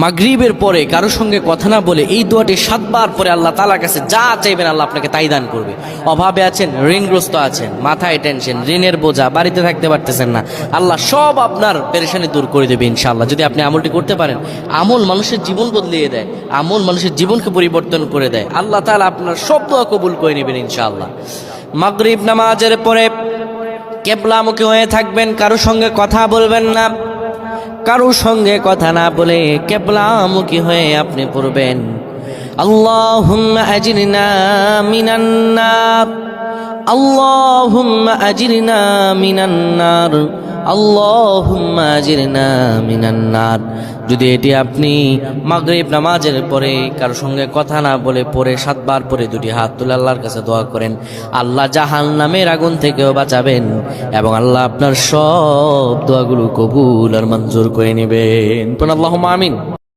মাগরিবের পরে কারোর সঙ্গে কথা না বলে এই দোয়াটি 7 বার পরে আল্লাহ তাআলার কাছে যা চাইবেন আল্লাহ আপনাকে তাই দান করবে। অভাবে আছেন, ঋণগ্রস্ত আছেন, মাথায় টেনশন, ঋণের বোঝা, বাড়িতে থাকতে পারতেছেন না, আল্লাহ সব আপনার পেরেশানি দূর করে দেবে ইনশাআল্লাহ, যদি আপনি আমলটি করতে পারেন। আমল মানুষের জীবন বদলিয়ে দেয়, আমল মানুষের জীবনকে পরিবর্তন করে দেয়। আল্লাহ তাআলা আপনার সব দোয়া কবুল করে নেবেন ইনশাআল্লাহ। মাগরিব নামাজের পরে কিবলামুখী হয়ে থাকবেন, কারোর সঙ্গে কথা বলবেন না, কারোর সঙ্গে কথা না বলে কিবলামুখী হয়ে আপনি পড়বেন আল্লাহুম্মা আজিরনা মিনান নার, আল্লাহুম্মা আজিরনা মিনান নার, আল্লাহুম্মা আজিরনা মিনান নার। যদি এটি আপনি মাগরিব নামাজের পরে কারোর সঙ্গে কথা না বলে পড়ে 7 বার পরে দুটি হাত তুলে আল্লাহর কাছে দোয়া করেন, আল্লাহ জাহান্নামের আগুন থেকেও বাঁচাবেন এবং আল্লাহ আপনার সব দোয়াগুলো কবুল আর মঞ্জুর করে নেবেন। আল্লাহুম্মা আমিন।